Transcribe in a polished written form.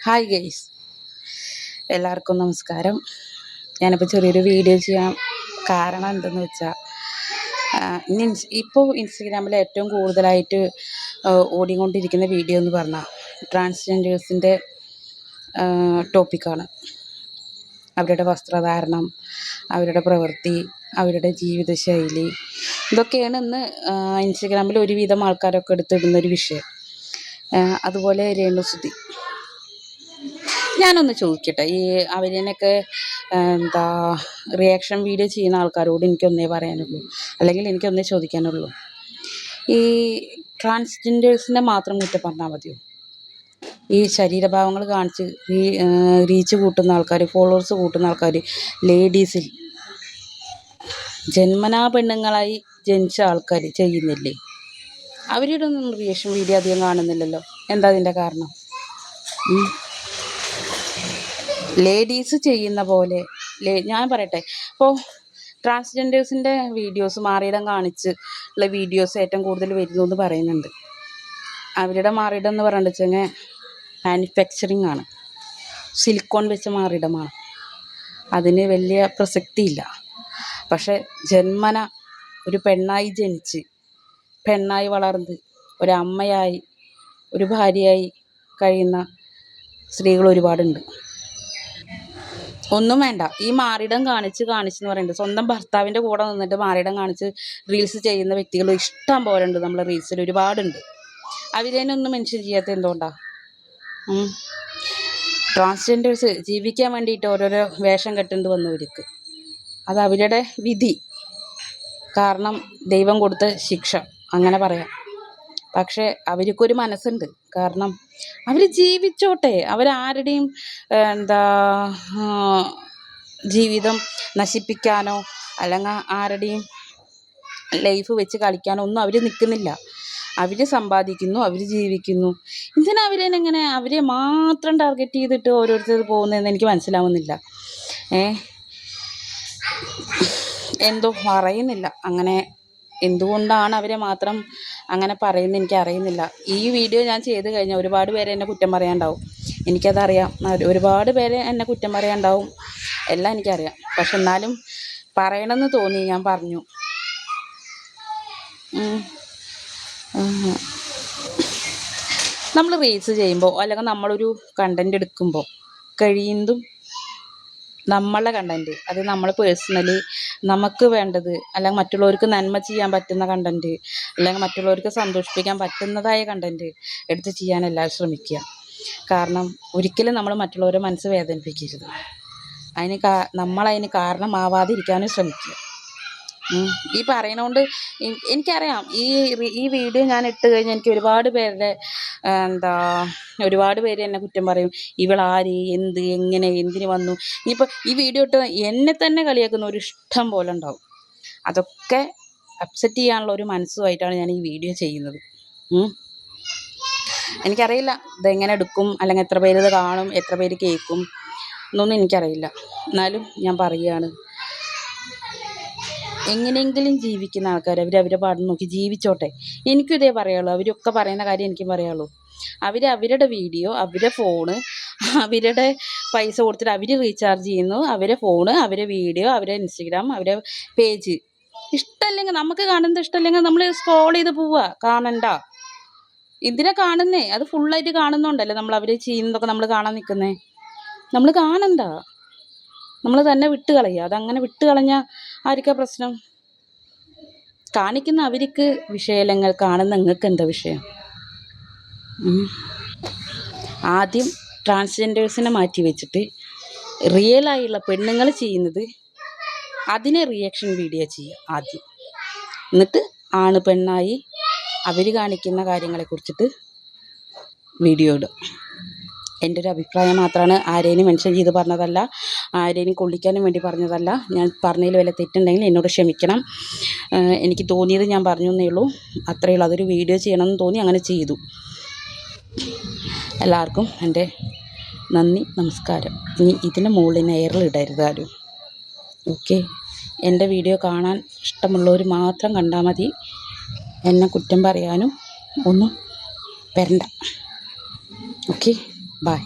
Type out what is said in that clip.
Hi guys, എല്ലാവർക്കും നമസ്കാരം. ഞാനിപ്പോൾ ചെറിയൊരു വീഡിയോ ചെയ്യാൻ കാരണം എന്തെന്ന് വെച്ചാൽ, ഇപ്പോൾ ഇൻസ്റ്റഗ്രാമിൽ ഏറ്റവും കൂടുതലായിട്ട് ഓടിക്കൊണ്ടിരിക്കുന്ന വീഡിയോ എന്ന് പറഞ്ഞാൽ ട്രാൻസ്ജെൻഡേഴ്സിൻ്റെ ടോപ്പിക്കാണ്. അവരുടെ വസ്ത്രധാരണം, അവരുടെ പ്രവൃത്തി, അവരുടെ ജീവിതശൈലി, ഇതൊക്കെയാണ് ഇന്ന് ഇൻസ്റ്റഗ്രാമിൽ ഒരുവിധം ആൾക്കാരൊക്കെ എടുത്തിടുന്നൊരു വിഷയം. അതുപോലെ രേണുസുതി, ഞാനൊന്ന് ചോദിക്കട്ടെ, ഈ അവരിനൊക്കെ റിയാക്ഷൻ വീഡിയോ ചെയ്യുന്ന ആൾക്കാരോട് എനിക്കൊന്നേ പറയാനുള്ളൂ, അല്ലെങ്കിൽ എനിക്കൊന്നേ ചോദിക്കാനുള്ളൂ. ഈ ട്രാൻസ്ജെൻഡേഴ്സിനെ മാത്രം കുറ്റം പറഞ്ഞാൽ മതിയോ? ഈ ശരീരഭാവങ്ങൾ കാണിച്ച് റീച്ച് കൂട്ടുന്ന ആൾക്കാർ, ഫോളോവേഴ്സ് കൂട്ടുന്ന ആൾക്കാർ, ലേഡീസിൽ ജന്മനാ പെണ്ണുങ്ങളായി ജനിച്ച ആൾക്കാർ ചെയ്യുന്നില്ലേ? അവരുടെ ഒന്നും റിയാക്ഷൻ വീഡിയോ അധികം കാണുന്നില്ലല്ലോ. എന്താ അതിൻ്റെ കാരണം? ലേഡീസ് ചെയ്യുന്ന പോലെ ഞാൻ പറയട്ടെ, ഇപ്പോൾ ട്രാൻസ്ജെൻഡേഴ്സിൻ്റെ വീഡിയോസ് മാറിയിടം കാണിച്ച് ഉള്ള വീഡിയോസ് ഏറ്റവും കൂടുതൽ വരുന്നു എന്ന് പറയുന്നുണ്ട്. അവരുടെ മാറിയിടം എന്ന് പറയുന്നത് വെച്ചാൽ മാനുഫാക്ചറിങ് ആണ്, സിലിക്കോൺ വെച്ച മാറിയിടമാണ്. അതിന് വലിയ പ്രസക്തിയില്ല. പക്ഷെ ജന്മന ഒരു പെണ്ണായി ജനിച്ച് പെണ്ണായി വളർന്ന് ഒരമ്മയായി ഒരു ഭാര്യയായി കഴിയുന്ന സ്ത്രീകൾ ഒരുപാടുണ്ട്. ഒന്നും വേണ്ട, ഈ മാറിടം കാണിച്ചെന്ന് പറയുന്നത് സ്വന്തം ഭർത്താവിൻ്റെ കൂടെ നിന്നിട്ട് മാറിടം കാണിച്ച് റീൽസ് ചെയ്യുന്ന വ്യക്തികൾ ഇഷ്ടം പോലെ ഉണ്ട്. നമ്മളെ റീൽസിൽ ഒരുപാടുണ്ട്. അവരേനൊന്നും മെൻഷൻ ചെയ്യാത്ത എന്തുകൊണ്ടാണ്? ട്രാൻസ്ജെൻഡേഴ്സ് ജീവിക്കാൻ വേണ്ടിയിട്ട് ഓരോരോ വേഷം കെട്ടേണ്ടി വന്നവർക്ക് അത് അവരുടെ വിധി, കാരണം ദൈവം കൊടുത്ത ശിക്ഷ, അങ്ങനെ പറയാം. പക്ഷേ അവർക്കൊരു മനസ്സുണ്ട്. കാരണം അവർ ജീവിച്ചോട്ടെ, അവരാരുടെയും ജീവിതം നശിപ്പിക്കാനോ അല്ലെങ്കിൽ ആരുടെയും ലൈഫ് വെച്ച് കളിക്കാനോ ഒന്നും അവർ നിൽക്കുന്നില്ല. അവർ സമ്പാദിക്കുന്നു, അവർ ജീവിക്കുന്നു. എന്തിനാ അവരെങ്ങനെ അവരെ മാത്രം ടാർഗറ്റ് ചെയ്തിട്ട് ഓരോരുത്തർ പോകുന്നതെന്ന് എനിക്ക് മനസ്സിലാവുന്നില്ല. എന്തോ പറയുന്നില്ല, അങ്ങനെ എന്തുകൊണ്ടാണ് അവരെ മാത്രം അങ്ങനെ പറയുന്നത് എനിക്ക് അറിയുന്നില്ല. ഈ വീഡിയോ ഞാൻ ചെയ്ത് കഴിഞ്ഞാൽ ഒരുപാട് പേര് എന്നെ കുറ്റം പറയാനുണ്ടാവും, എനിക്കതറിയാം. ഒരുപാട് പേര് എന്നെ കുറ്റം പറയാനുണ്ടാവും, എല്ലാം എനിക്കറിയാം. പക്ഷെ എന്നാലും പറയണമെന്ന് തോന്നി, ഞാൻ പറഞ്ഞു. നമ്മൾ റീൽസ് ചെയ്യുമ്പോൾ അല്ലെങ്കിൽ നമ്മളൊരു കണ്ടൻറ് എടുക്കുമ്പോൾ കഴിയുന്നതും നമ്മളുടെ കണ്ടൻറ്റ്, അത് നമ്മൾ പേഴ്സണലി നമുക്ക് വേണ്ടത്, അല്ലെങ്കിൽ മറ്റുള്ളവർക്ക് നന്മ ചെയ്യാൻ പറ്റുന്ന കണ്ടൻറ്റ്, അല്ലെങ്കിൽ മറ്റുള്ളവർക്ക് സന്തോഷിപ്പിക്കാൻ പറ്റുന്നതായ കണ്ടൻറ്റ് എടുത്ത് ചെയ്യാൻ എല്ലാവരും ശ്രമിക്കുക. കാരണം ഒരിക്കലും നമ്മൾ മറ്റുള്ളവരെ മനസ്സ് വേദനിപ്പിക്കരുത്. നമ്മളതിന് കാരണമാവാതിരിക്കാനും ശ്രമിക്കുക. ഈ പറയണോണ്ട് എനിക്കറിയാം, ഈ വീഡിയോ ഞാൻ ഇട്ട് കഴിഞ്ഞാൽ എനിക്ക് ഒരുപാട് പേര് എന്നെ കുറ്റം പറയും. ഇവളാര്, എന്ത്, എങ്ങനെ, എന്തിന് വന്നു. ഇനിയിപ്പോൾ ഈ വീഡിയോ ഇട്ട് എന്നെ തന്നെ കളിയാക്കുന്ന ഒരു ഇഷ്ടം പോലെ ഉണ്ടാവും. അതൊക്കെ അപ്സെറ്റ് ചെയ്യാനുള്ള ഒരു മനസ്സുമായിട്ടാണ് ഞാൻ ഈ വീഡിയോ ചെയ്യുന്നത്. എനിക്കറിയില്ല ഇതെങ്ങനെ എടുക്കും, അല്ലെങ്കിൽ എത്ര പേര് ഇത് കാണും, എത്ര പേര് കേൾക്കും എന്നൊന്നും എനിക്കറിയില്ല. എന്നാലും ഞാൻ പറയുകയാണ്, എങ്ങനെയെങ്കിലും ജീവിക്കുന്ന ആൾക്കാർ അവരുടെ പാടും നോക്കി ജീവിച്ചോട്ടെ. എനിക്കും ഇതേ പറയുള്ളൂ, അവരൊക്കെ പറയുന്ന കാര്യം എനിക്കും പറയുള്ളൂ. അവരുടെ വീഡിയോ, അവരുടെ ഫോണ്, അവരുടെ പൈസ കൊടുത്തിട്ട് അവർ റീചാർജ് ചെയ്യുന്നു, അവരുടെ ഫോണ്, അവരുടെ വീഡിയോ, അവരുടെ ഇൻസ്റ്റഗ്രാം, അവരുടെ പേജ്. ഇഷ്ടമല്ലെങ്കിൽ, നമുക്ക് കാണുന്നത് ഇഷ്ടമല്ലെങ്കിൽ നമ്മൾ സ്ക്രോൾ ചെയ്ത് പോവുക, കാണണ്ട. എന്തിനാ കാണുന്നേ? അത് ഫുള്ളായിട്ട് കാണുന്നുണ്ടല്ലേ നമ്മൾ അവർ ചെയ്യുന്നതൊക്കെ നമ്മൾ കാണാൻ നിൽക്കുന്നേ. നമ്മൾ കാണണ്ട, നമ്മൾ തന്നെ വിട്ട് കളയുക. അതങ്ങനെ വിട്ട് കളഞ്ഞാൽ ആർക്കാ പ്രശ്നം? കാണിക്കുന്ന അവർക്ക് വിഷയങ്ങൾ, കാണുന്ന നിങ്ങൾക്ക് എന്താ വിഷയം? ആദ്യം ട്രാൻസ്ജെൻഡേഴ്സിനെ മാറ്റി വെച്ചിട്ട് റിയലായുള്ള പെണ്ണുങ്ങൾ ചെയ്യുന്നത് അതിനെ റിയാക്ഷൻ വീഡിയോ ചെയ്യുക ആദ്യം. എന്നിട്ട് ആണ് പെണ്ണായി അവർ കാണിക്കുന്ന കാര്യങ്ങളെക്കുറിച്ചിട്ട് വീഡിയോ ഇടുക. എൻ്റെ ഒരു അഭിപ്രായം മാത്രമാണ്, ആരെയും മെൻഷൻ ചെയ്ത് പറഞ്ഞതല്ല, ആരെയും കൊള്ളിക്കാനും വേണ്ടി പറഞ്ഞതല്ല. ഞാൻ പറഞ്ഞതിൽ വല്ല തെറ്റുണ്ടെങ്കിൽ എന്നോട് ക്ഷമിക്കണം. എനിക്ക് തോന്നിയത് ഞാൻ പറഞ്ഞു എന്നേ ഉള്ളൂ, അത്രയേ ഉള്ളൂ. അതൊരു വീഡിയോ ചെയ്യണമെന്ന് തോന്നി, അങ്ങനെ ചെയ്തു. എല്ലാവർക്കും എൻ്റെ നന്ദി, നമസ്കാരം. ഇനി ഇതിന് മുകളിൽ എയറിലിടരുത് ആരും. ഓക്കെ, എൻ്റെ വീഡിയോ കാണാൻ ഇഷ്ടമുള്ളവർ മാത്രം കണ്ടാൽ മതി. എന്നെ കുറ്റം പറയാനും ഒന്നും വരണ്ട. Okay, by.